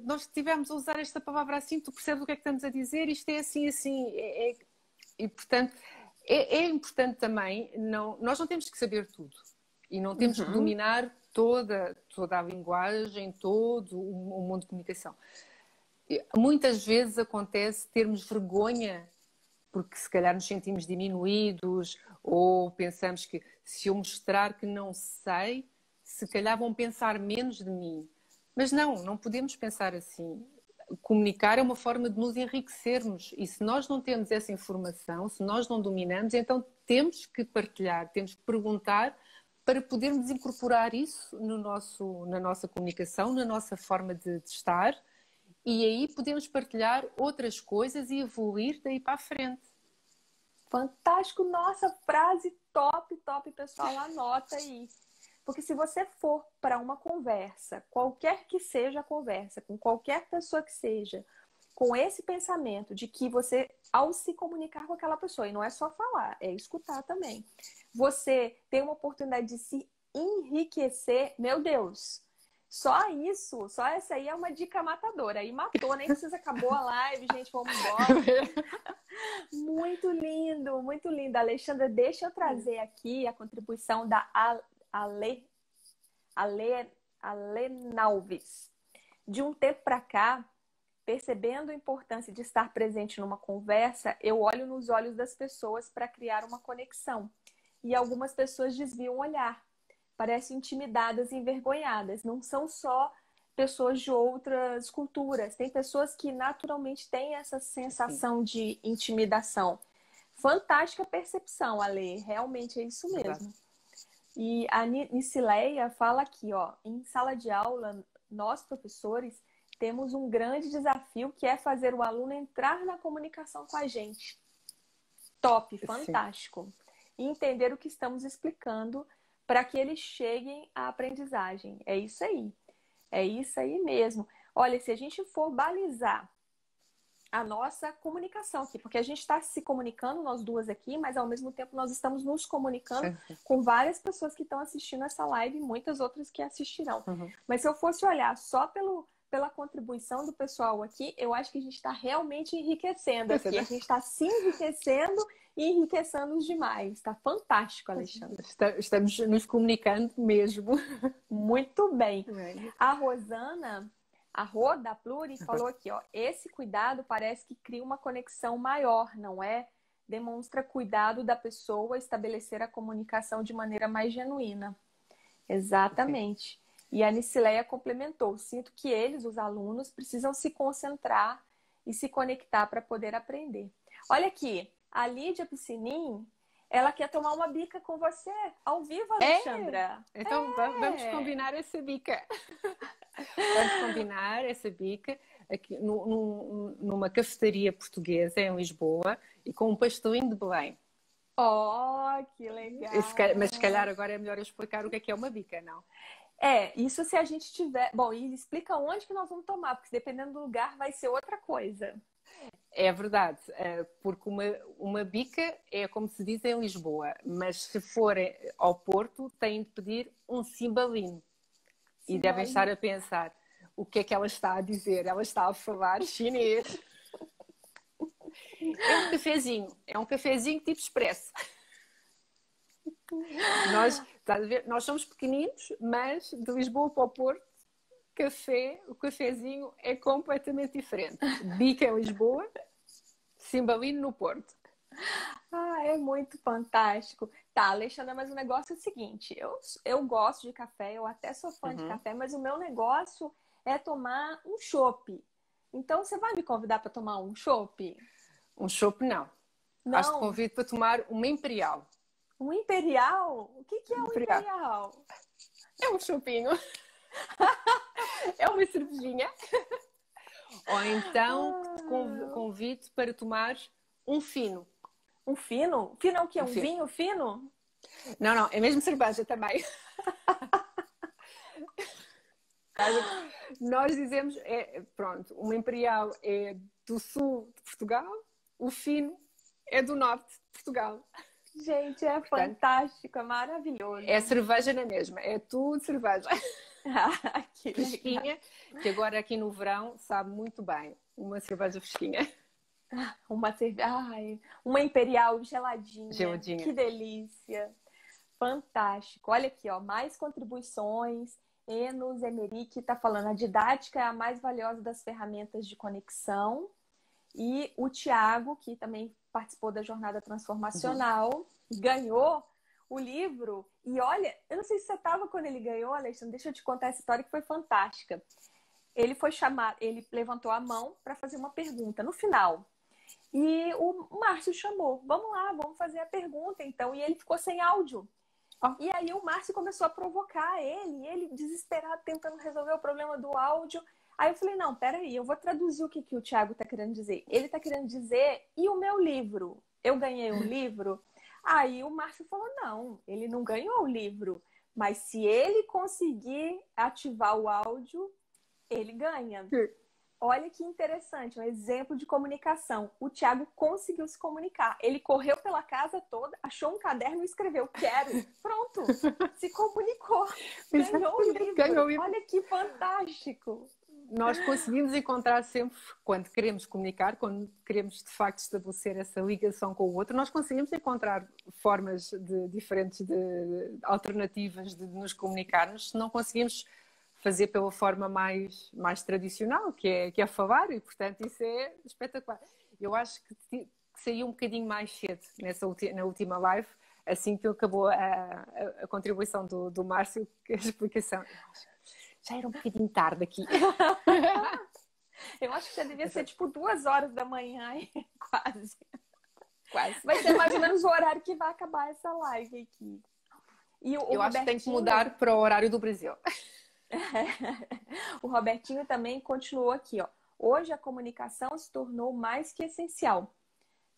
nós estivemos a usar esta palavra assim, tu percebes o que é que estamos a dizer, isto é assim, assim. E portanto, é importante também, nós não temos que saber tudo e não temos que dominar toda a linguagem, todo o mundo de comunicação. Muitas vezes acontece termos vergonha porque se calhar nos sentimos diminuídos ou pensamos que se eu mostrar que não sei, se calhar vão pensar menos de mim. Mas não podemos pensar assim. Comunicar é uma forma de nos enriquecermos e se nós não temos essa informação, se nós não dominamos, então temos que partilhar, temos que perguntar para podermos incorporar isso na nossa comunicação, na nossa forma de estar, e aí podemos partilhar outras coisas e evoluir daí para a frente. Fantástico! Nossa, frase top, pessoal, anota aí. Porque se você for para uma conversa, qualquer que seja a conversa, com qualquer pessoa que seja, com esse pensamento de que você, ao se comunicar com aquela pessoa, e não é só falar, é escutar também, você tem uma oportunidade de se enriquecer, meu Deus, Só isso, só essa aí é uma dica matadora. Aí matou, nem precisa, acabou a live, gente, vamos embora. Muito lindo, muito lindo. Alexandra, deixa eu trazer aqui a contribuição da Ale, Ale, Alenalves. De um tempo para cá, percebendo a importância de estar presente numa conversa, eu olho nos olhos das pessoas para criar uma conexão. E algumas pessoas desviam o olhar. Parecem intimidadas e envergonhadas. Não são só pessoas de outras culturas. Tem pessoas que naturalmente têm essa sensação de intimidação. Fantástica percepção, Ale. Realmente é isso mesmo. E a Nicileia fala aqui, ó, em sala de aula, nós, professores, temos um grande desafio que é fazer o aluno entrar na comunicação com a gente. Top, fantástico. E entender o que estamos explicando para que eles cheguem à aprendizagem. É isso aí. É isso aí mesmo. Olha, se a gente for balizar a nossa comunicação aqui, porque a gente está se comunicando, nós duas aqui, mas ao mesmo tempo nós estamos nos comunicando com várias pessoas que estão assistindo essa live e muitas outras que assistirão. Mas se eu fosse olhar só pela contribuição do pessoal aqui, eu acho que a gente está realmente enriquecendo aqui. A gente está se enriquecendo e enriquecendo os demais. Está fantástico, Alexandre. Estamos nos comunicando mesmo. Muito bem. A Rosana, a Rô da Pluri, falou aqui, ó, esse cuidado parece que cria uma conexão maior, não é? Demonstra cuidado da pessoa estabelecer a comunicação de maneira mais genuína. Exatamente. E a Nicileia complementou, sinto que eles, os alunos, precisam se concentrar e se conectar para poder aprender. Olha aqui, a Lídia Piscinin, ela quer tomar uma bica com você, ao vivo, Alexandra. Então vamos combinar essa bica. Vamos combinar essa bica aqui numa cafetaria portuguesa em Lisboa e com um pastelinho de Belém. Oh, que legal! Mas se calhar agora é melhor eu explicar o que é uma bica, não? Isso se a gente tiver... Bom, e explica onde que nós vamos tomar, porque dependendo do lugar vai ser outra coisa. É verdade, porque uma bica é como se diz em Lisboa, mas se for ao Porto têm de pedir um cimbalinho. E devem estar a pensar, o que é que ela está a dizer? Ela está a falar chinês. É um cafezinho tipo expresso. Nós somos pequeninos, mas de Lisboa para o Porto, o cafezinho é completamente diferente. Bica em Lisboa, cimbalino no Porto. É muito fantástico. Tá, Alexandra, mas o negócio é o seguinte, eu gosto de café, eu até sou fã de café, mas o meu negócio é tomar um chopp. Então, você vai me convidar para tomar um chopp? Um chopp, não. Acho que convido para tomar uma imperial. Um imperial? O que é um imperial? É um chopinho. É uma cervejinha. Ou então convido para tomar um fino. Um fino? Fino é o quê? Um vinho fino? Não, é mesmo cerveja também. Nós dizemos, pronto, uma imperial é do sul de Portugal, o fino é do norte de Portugal. Gente, fantástico, é maravilhoso. É cerveja na mesma, é tudo cerveja. Que fresquinha, que agora aqui no verão sabe muito bem. Uma cerveja fresquinha. Uma imperial geladinha. Geladinha. Que delícia. Fantástico. Olha aqui, ó, mais contribuições. Enos Emerick está falando, a didática é a mais valiosa das ferramentas de conexão. E o Tiago, que também participou da jornada transformacional, ganhou o livro. E olha, eu não sei se você estava quando ele ganhou, Alexandre, deixa eu te contar essa história que foi fantástica. Ele foi chamar, ele levantou a mão para fazer uma pergunta no final. E o Márcio chamou, vamos lá, vamos fazer a pergunta então. E ele ficou sem áudio. E aí o Márcio começou a provocar ele desesperado, tentando resolver o problema do áudio. Aí eu falei, não, peraí, eu vou traduzir o que o Thiago está querendo dizer. Ele está querendo dizer, e o meu livro? Eu ganhei um livro? Aí o Márcio falou, não, ele não ganhou o livro. Mas se ele conseguir ativar o áudio, ele ganha. olha que interessante, um exemplo de comunicação. O Thiago conseguiu se comunicar. Ele correu pela casa toda, achou um caderno e escreveu quero. Pronto, se comunicou. Ganhou o livro. Ganhou o livro. Olha que fantástico. Nós conseguimos encontrar sempre, quando queremos comunicar, quando queremos de facto estabelecer essa ligação com o outro, nós conseguimos encontrar formas diferentes, alternativas de nos comunicarmos, se não conseguimos fazer pela forma mais tradicional, que é falar, e portanto isso é espetacular. Eu acho que saí um bocadinho mais cedo na última live, assim que acabou a contribuição do Márcio, a explicação. Já era um bocadinho tarde aqui. Eu acho que já devia ser tipo 2 horas da manhã, quase. Vai ser mais ou menos o horário que vai acabar essa live aqui. E eu acho que tem que mudar para o horário do Brasil. O Robertinho também continuou aqui, ó. Hoje a comunicação se tornou mais que essencial.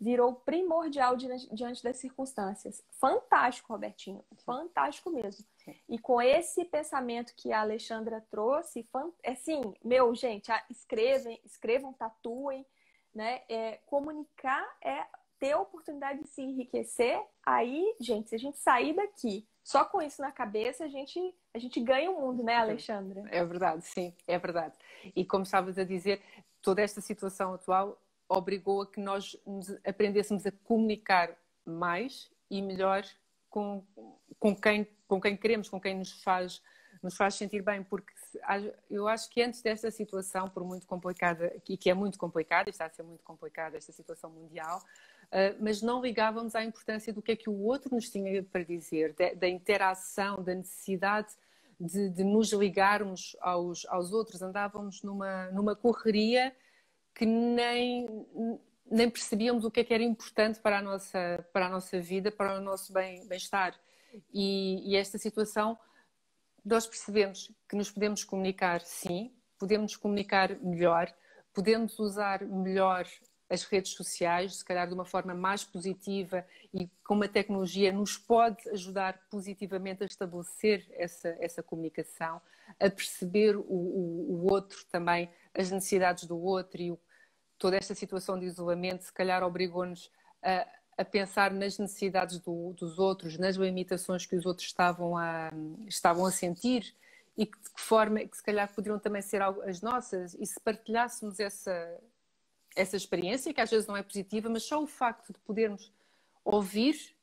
Virou primordial diante das circunstâncias. Fantástico, Robertinho. Fantástico mesmo. Sim. E com esse pensamento que a Alexandra trouxe, assim, gente, escrevam, tatuem, né? Comunicar é ter a oportunidade de se enriquecer. Aí, gente, se a gente sair daqui só com isso na cabeça, a gente ganha o mundo, né, Alexandra? É verdade, sim, é verdade. E como estavas a dizer, toda esta situação atual obrigou a que nós aprendêssemos a comunicar mais e melhor com quem queremos, com quem nos faz sentir bem, porque eu acho que antes desta situação, por muito complicada, que é muito complicada, está a ser muito complicada esta situação mundial, mas não ligávamos à importância do que é que o outro nos tinha para dizer, da interação, da necessidade de nos ligarmos aos outros. Andávamos numa correria que nem percebíamos o que é que era importante para a nossa vida, para o nosso bem-estar. E esta situação, nós percebemos que nos podemos comunicar, sim, podemos comunicar melhor, podemos usar melhor as redes sociais, se calhar de uma forma mais positiva, e como a tecnologia nos pode ajudar positivamente a estabelecer essa comunicação, a perceber o outro também, as necessidades do outro, e toda esta situação de isolamento se calhar obrigou-nos a pensar nas necessidades dos outros, nas limitações que os outros estavam a sentir, e de que forma que se calhar poderiam também ser as nossas, e se partilhássemos essa experiência, que às vezes não é positiva, mas só o facto de podermos ouvir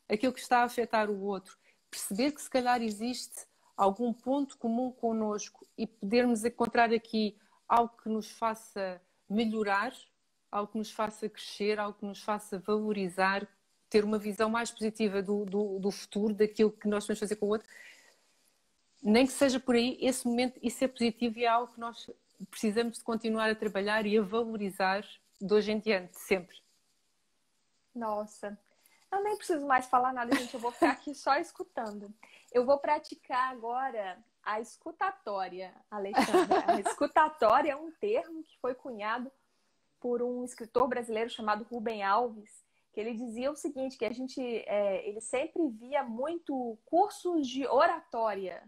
aquilo que está a afetar o outro, perceber que se calhar existe algum ponto comum connosco e podermos encontrar aqui algo que nos faça melhorar, algo que nos faça crescer, algo que nos faça valorizar, ter uma visão mais positiva do futuro, daquilo que nós vamos fazer com o outro. Nem que seja por aí, esse momento, isso é positivo e é algo que nós precisamos de continuar a trabalhar e a valorizar de hoje em diante, sempre. Nossa, eu nem preciso mais falar nada, gente. Eu vou ficar aqui só escutando. Eu vou praticar agora a escutatória, Alexandra. A escutatória é um termo que foi cunhado por um escritor brasileiro chamado Rubem Alves, que ele dizia o seguinte, que ele sempre via muito cursos de oratória,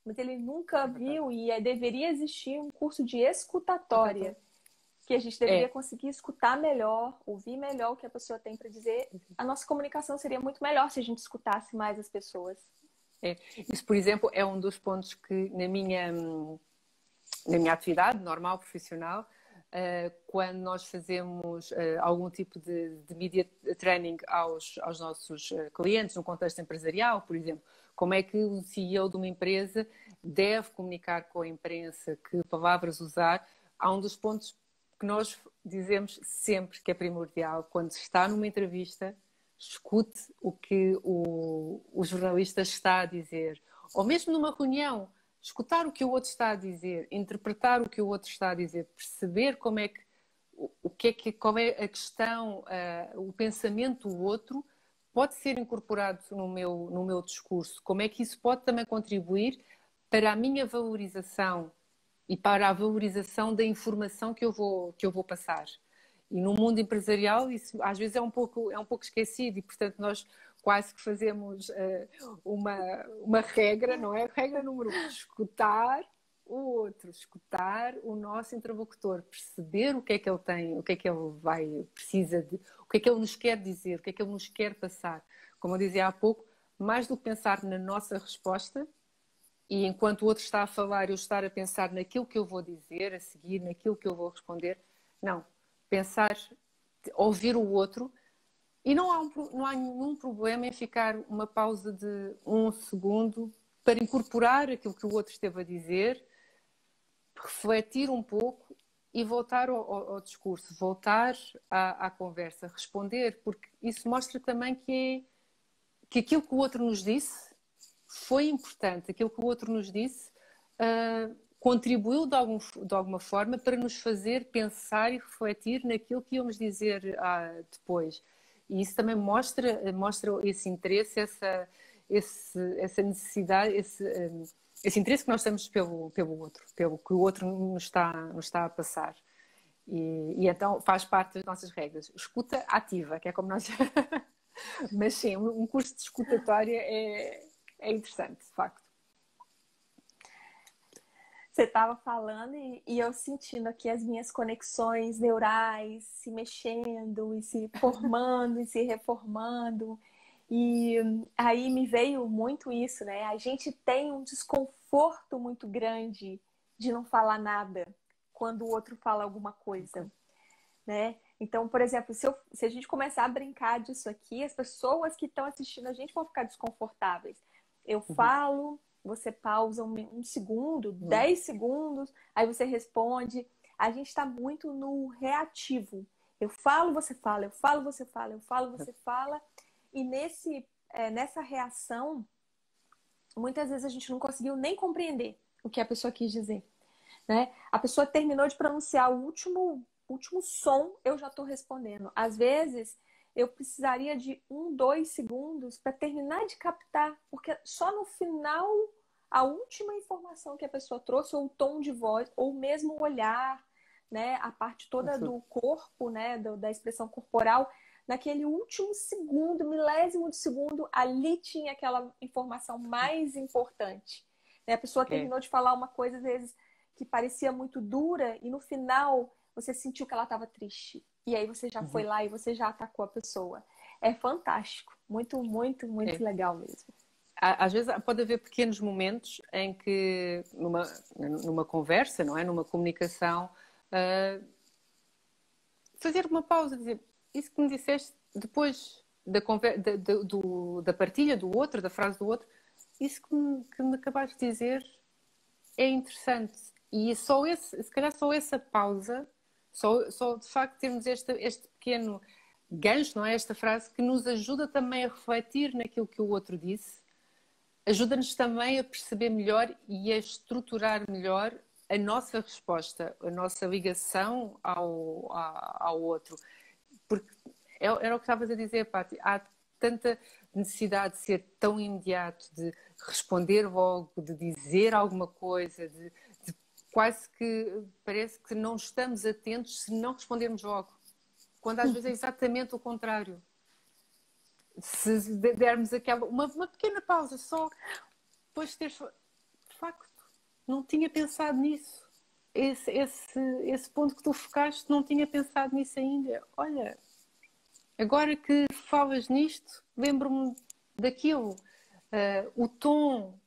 mas ele nunca viu, e deveria existir um curso de escutatória, que a gente deveria conseguir escutar melhor, ouvir melhor o que a pessoa tem para dizer. A nossa comunicação seria muito melhor se a gente escutasse mais as pessoas. Isso, por exemplo, é um dos pontos que na minha atividade normal, profissional, quando nós fazemos algum tipo de media training aos nossos clientes no contexto empresarial, por exemplo, como é que o CEO de uma empresa deve comunicar com a imprensa, que palavras usar, há um dos pontos que nós dizemos sempre que é primordial: quando se está numa entrevista, escute o que o jornalista está a dizer, ou mesmo numa reunião, escutar o que o outro está a dizer, interpretar o que o outro está a dizer, perceber qual é a questão, o pensamento do outro pode ser incorporado no meu discurso, como é que isso pode também contribuir para a minha valorização e para a valorização da informação que eu vou passar. E no mundo empresarial isso às vezes é um pouco esquecido, e portanto nós quase que fazemos uma regra, não é? Regra número 1, escutar o outro, escutar o nosso interlocutor, perceber o que é que ele tem, o que é que ele precisa de, o que é que ele nos quer dizer, o que é que ele nos quer passar. Como eu dizia há pouco, mais do que pensar na nossa resposta, e enquanto o outro está a falar, eu estar a pensar naquilo que eu vou dizer, a seguir, naquilo que eu vou responder. Não. Pensar, ouvir o outro. E não há nenhum problema em ficar uma pausa de 1 segundo para incorporar aquilo que o outro esteve a dizer, refletir um pouco e voltar ao discurso, voltar à conversa, responder, porque isso mostra também que aquilo que o outro nos disse foi importante, aquilo que o outro nos disse contribuiu de alguma forma para nos fazer pensar e refletir naquilo que íamos dizer depois. E isso também mostra esse interesse, essa necessidade, esse interesse que nós temos pelo outro, pelo que o outro nos está a passar. E então faz parte das nossas regras. Escuta ativa, que é como nós... Mas sim, um curso de escutatória é interessante, de facto. Você estava falando e eu sentindo aqui as minhas conexões neurais se mexendo e se formando e se reformando. E aí me veio muito isso, né? A gente tem um desconforto muito grande de não falar nada quando o outro fala alguma coisa, né? Então, por exemplo, se a gente começar a brincar disso aqui, as pessoas que estão assistindo a gente vão ficar desconfortáveis. Eu falo, você pausa 1 segundo, 10 segundos, aí você responde. A gente está muito no reativo. Eu falo, você fala, eu falo, você fala, eu falo, você fala. E nessa reação, muitas vezes a gente não conseguiu nem compreender o que a pessoa quis dizer, né? A pessoa terminou de pronunciar o último som, eu já estou respondendo. Às vezes, eu precisaria de 2 segundos para terminar de captar, porque só no final, a última informação que a pessoa trouxe, ou o tom de voz, ou mesmo o olhar, né? A parte toda do corpo, né? Da expressão corporal, naquele último segundo, milésimo de segundo, ali tinha aquela informação mais importante. Né? A pessoa terminou de falar uma coisa, às vezes, que parecia muito dura, e no final você sentiu que ela estava triste. E aí você já foi lá e você já atacou a pessoa. É fantástico. Muito, muito, muito legal mesmo. Às vezes pode haver pequenos momentos em que, numa conversa, não é? Numa comunicação, fazer uma pausa, dizer, isso que me disseste depois da partilha do outro, da frase do outro, isso que me acabaste de dizer é interessante. E se calhar só essa pausa, só de facto termos este pequeno gancho, não é? Esta frase que nos ajuda também a refletir naquilo que o outro disse, ajuda-nos também a perceber melhor e a estruturar melhor a nossa resposta, a nossa ligação ao outro. Porque era o que estavas a dizer, Paty, há tanta necessidade de ser tão imediato, de responder logo, de dizer alguma coisa, de quase que parece que não estamos atentos se não respondermos logo. Quando às vezes é exatamente o contrário. Se dermos uma pequena pausa só, depois de teres... De facto, não tinha pensado nisso. Esse ponto que tu focaste, não tinha pensado nisso ainda. Olha, agora que falas nisto, lembro-me daquilo. O tom,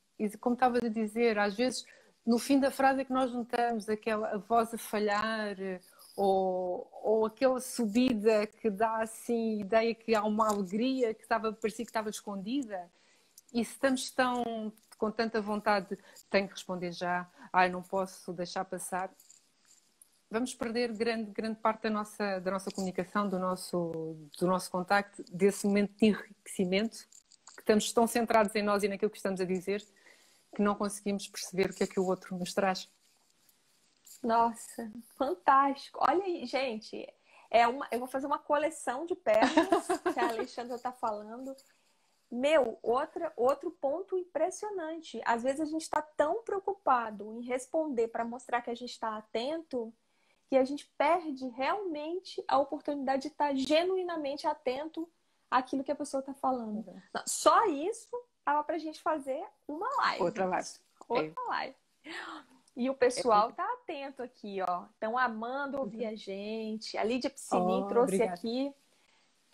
como estavas a dizer, às vezes no fim da frase é que nós notamos a voz a falhar, ou aquela subida que dá assim ideia que há uma alegria que parecia que estava escondida. E se estamos com tanta vontade, tenho que responder já, não posso deixar passar, vamos perder grande parte da nossa comunicação, do nosso contacto, desse momento de enriquecimento, que estamos tão centrados em nós e naquilo que estamos a dizer, que não conseguimos perceber o que é que o outro nos traz. Nossa, fantástico. Olha aí, gente, eu vou fazer uma coleção de pérolas que a Alexandra está falando. Outro ponto impressionante. Às vezes a gente está tão preocupado em responder para mostrar que a gente está atento que a gente perde realmente a oportunidade de estar genuinamente atento àquilo que a pessoa está falando. Só isso dava para a gente fazer uma live. Outra live. Outra live. E o pessoal tá atento aqui, ó. Estão amando ouvir a gente. A Lídia Piscinin trouxe Obrigada. aqui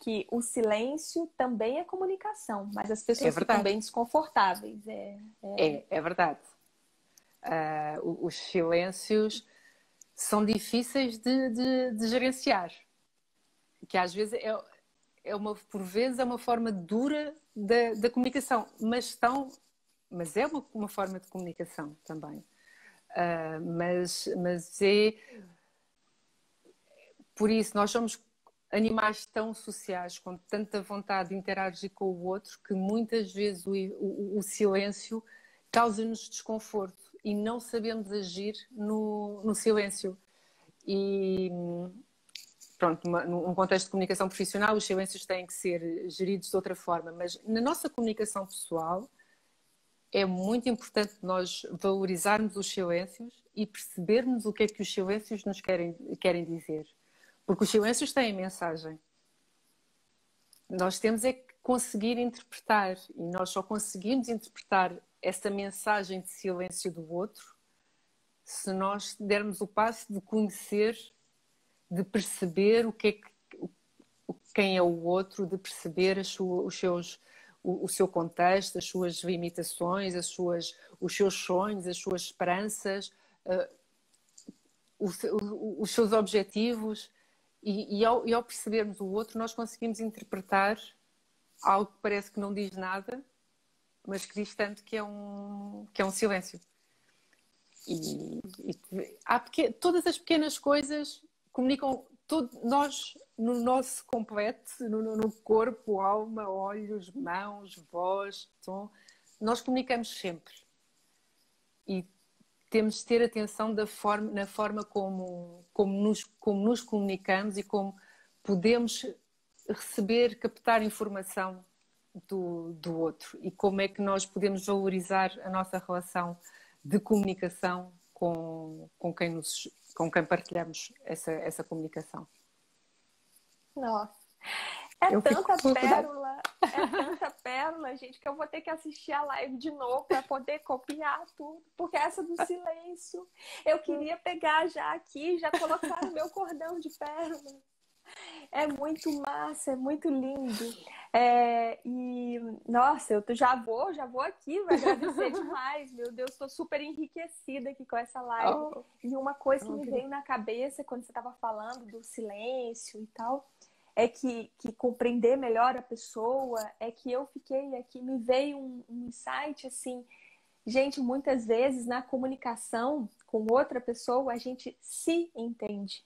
que o silêncio também é comunicação, mas as É pessoas ficam verdade. bem desconfortáveis. É verdade. Os silêncios são difíceis de gerenciar. Que às vezes por vezes é uma forma dura da comunicação, mas é uma forma de comunicação também. Mas é por isso nós somos animais tão sociais, com tanta vontade de interagir com o outro, que muitas vezes o silêncio causa-nos desconforto e não sabemos agir no silêncio. E pronto, num contexto de comunicação profissional, os silêncios têm que ser geridos de outra forma, mas na nossa comunicação pessoal é muito importante nós valorizarmos os silêncios e percebermos o que é que os silêncios nos querem dizer. Porque os silêncios têm mensagem. Nós temos é que conseguir interpretar, e nós só conseguimos interpretar essa mensagem de silêncio do outro se nós dermos o passo de conhecer, de perceber quem é o outro, de perceber o seu contexto, as suas limitações, os seus sonhos, as suas esperanças, os seus objetivos. E ao percebermos o outro, nós conseguimos interpretar algo que parece que não diz nada, mas que diz tanto que é um silêncio. Todas as pequenas coisas comunicam. Nós, no nosso completo, no corpo, alma, olhos, mãos, voz, tom, nós comunicamos sempre. E temos de ter atenção na forma como nos comunicamos e como podemos captar informação do outro e como é que nós podemos valorizar a nossa relação de comunicação com quem partilhamos essa comunicação. Nossa, tanta pérola, gente, que eu vou ter que assistir a live de novo para poder copiar tudo, porque essa do silêncio, eu queria pegar já aqui, já colocar no meu cordão de pérolas. É muito massa, é muito lindo. Nossa, eu já vou aqui, vai agradecer demais. Meu Deus, estou super enriquecida aqui com essa live. E uma coisa que me veio na cabeça quando você estava falando do silêncio e tal, é que compreender melhor a pessoa, é que eu fiquei aqui, me veio um insight assim, gente, muitas vezes na comunicação com outra pessoa, a gente se entende.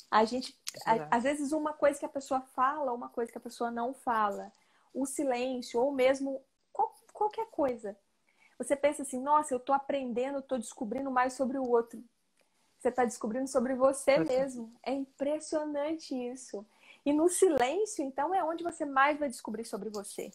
Às vezes, uma coisa que a pessoa fala, uma coisa que a pessoa não fala, o silêncio, ou mesmo qualquer coisa. Você pensa assim, nossa, eu tô aprendendo, tô descobrindo mais sobre o outro. Você tá descobrindo sobre você mesmo. É impressionante isso. E no silêncio, então, é onde você mais vai descobrir sobre você.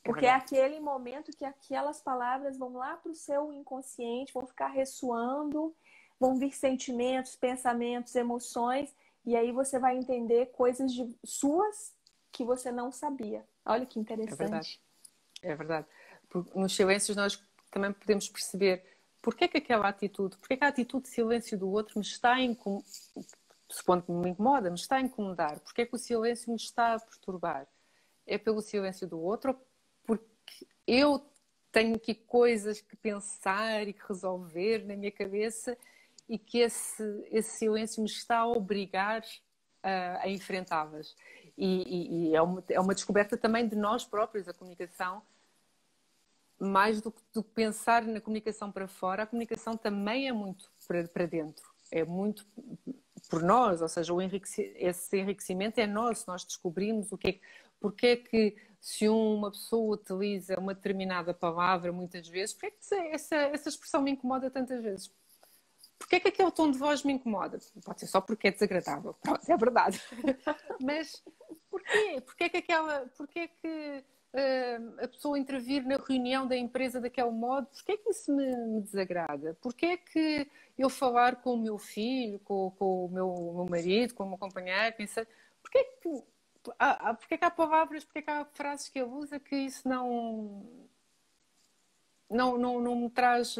Porque é aquele momento que aquelas palavras vão lá pro seu inconsciente, vão ficar ressoando, vão vir sentimentos, pensamentos, emoções. E aí você vai entender coisas suas que você não sabia. Olha que interessante. É verdade. Nos silêncios nós também podemos perceber porque é que a atitude de silêncio do outro me está a incomodar, supondo que me incomoda, me está a incomodar. Porque é que o silêncio me está a perturbar? É pelo silêncio do outro ou porque eu tenho aqui coisas que pensar e que resolver na minha cabeça e que esse silêncio me está a obrigar a enfrentá-las. E é uma descoberta também de nós próprios, a comunicação. Mais do que pensar na comunicação para fora, a comunicação também é muito para dentro. É muito por nós, ou seja, esse enriquecimento é nosso. Nós descobrimos porque é que se uma pessoa utiliza uma determinada palavra muitas vezes, porque é que essa expressão me incomoda tantas vezes? Porque é que aquele tom de voz me incomoda? Pode ser só porque é desagradável. Pronto, é verdade. Mas porquê? Porquê é que a pessoa intervir na reunião da empresa daquele modo? Porquê é que isso me desagrada? Porquê é que eu falar com o meu filho, com o meu marido, com o meu companheiro, porquê é que há palavras, porquê é que há frases que ele usa que isso não não me traz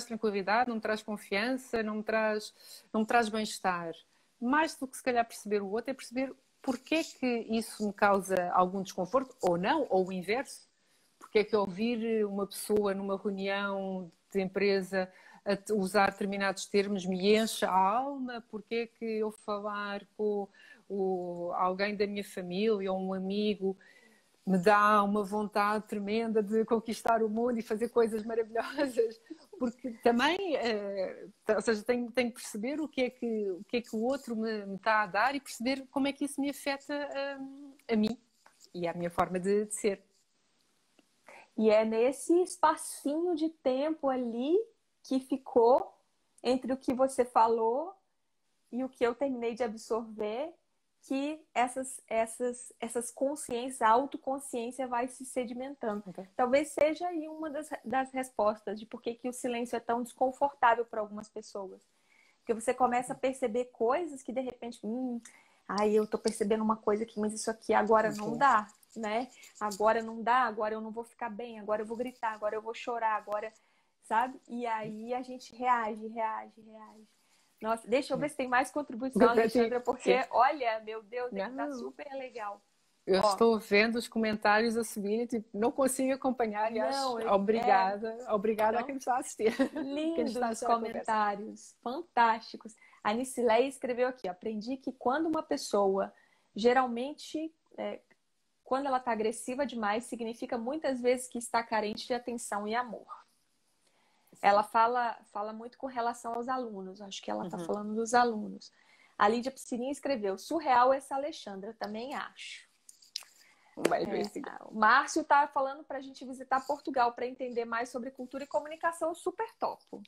tranquilidade, não me traz confiança, não me traz bem-estar. Mais do que se calhar perceber o outro, é perceber porque é que isso me causa algum desconforto, ou não, ou o inverso. Porque é que ouvir uma pessoa numa reunião de empresa a usar determinados termos me enche a alma? Porque é que eu falar com alguém da minha família ou um amigo me dá uma vontade tremenda de conquistar o mundo e fazer coisas maravilhosas? Porque também, ou seja, tenho que perceber o que é que o outro me está a dar e perceber como é que isso me afeta a mim e à minha forma de ser. E é nesse espacinho de tempo ali que ficou entre o que você falou e o que eu terminei de absorver, que essas consciências, a autoconsciência vai se sedimentando. Okay. Talvez seja aí uma das respostas de por que o silêncio é tão desconfortável para algumas pessoas. Porque você começa a perceber coisas que de repente, eu tô percebendo uma coisa aqui, mas isso aqui agora não dá, né? Agora não dá, agora eu não vou ficar bem, agora eu vou gritar, agora eu vou chorar, agora, sabe? E aí a gente reage. Nossa, deixa eu ver se tem mais contribuição, Alexandra, porque, olha, meu Deus, tá super legal. Eu estou vendo os comentários a subir, tipo, não consigo acompanhar e acho obrigada a quem está a assistir. Lindos os comentários, fantásticos. A Nicileia escreveu aqui, aprendi que quando uma pessoa, geralmente, quando ela está agressiva demais, significa muitas vezes que está carente de atenção e amor. Ela fala muito com relação aos alunos. Acho que ela está falando dos alunos. A Lídia Piscininha escreveu: surreal essa Alexandra, também acho. O Márcio está falando para a gente visitar Portugal para entender mais sobre cultura e comunicação. Super topo.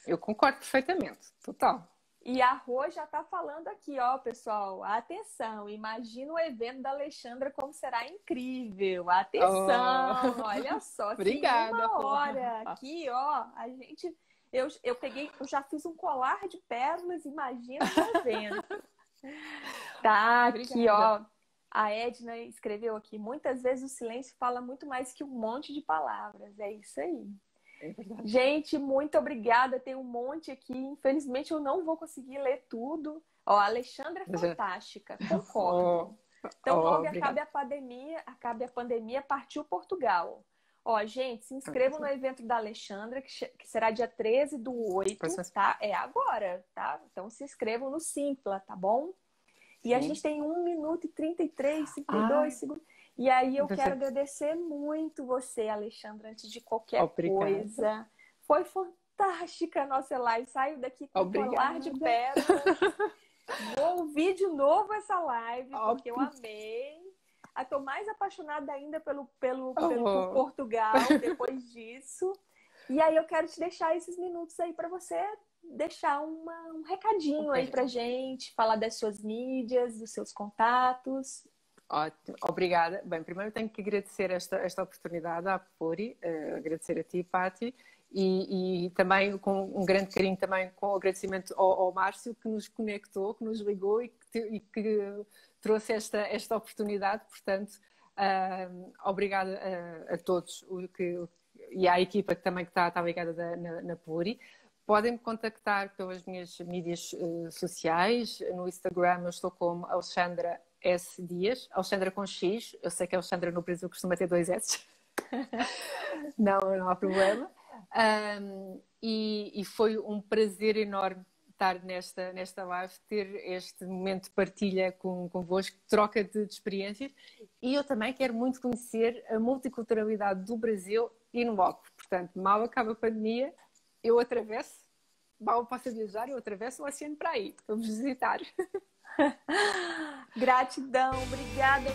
Eu concordo perfeitamente. Total. E a Rô já está falando aqui, ó, pessoal. Atenção, imagina o evento da Alexandra como será incrível. Atenção, olha só. Obrigada. Uma hora aqui, ó, a gente... Eu já fiz um colar de pérolas, imagina o evento. Tá, aqui, ó. A Edna escreveu aqui: muitas vezes o silêncio fala muito mais que um monte de palavras. É isso aí. Gente, muito obrigada. Tem um monte aqui. Infelizmente, eu não vou conseguir ler tudo. Ó, a Alexandra é fantástica. Concordo. Então, logo acabe a pandemia, partiu Portugal. Ó, gente, se inscrevam no evento da Alexandra, que será dia 13/8, tá? É agora, tá? Então, se inscrevam no Simpla, tá bom? E a gente tem 1 minuto e 33, 52 segundos. E aí eu quero agradecer muito você, Alexandra, antes de qualquer coisa. Foi fantástica a nossa live. Saio daqui com um colar de pérolas. Vou ouvir de novo essa live, porque eu amei. Estou mais apaixonada ainda por Portugal depois disso. E aí eu quero te deixar esses minutos aí para você deixar um recadinho aí pra gente, falar das suas mídias, dos seus contatos. Ótimo, obrigada. Bem, primeiro tenho que agradecer esta oportunidade à Puri, agradecer a ti, Pati, e também com um grande carinho, também com o agradecimento ao Márcio, que nos conectou, que nos ligou e que trouxe esta oportunidade. Portanto, obrigada a todos e à equipa que também está ligada na Puri. Podem me contactar pelas minhas mídias sociais. No Instagram eu estou como Alexandra S. Dias, Alexandra com X. Eu sei que a Alexandra no Brasil costuma ter 2 S. Não há problema. E foi um prazer enorme estar nesta live, ter este momento de partilha convosco, troca de experiências. E eu também quero muito conhecer a multiculturalidade do Brasil e no Moco. Portanto, mal acaba a pandemia, eu atravesso, mal posso viajar, eu atravesso o oceano para aí. Vamos visitar. Gratidão, obrigada.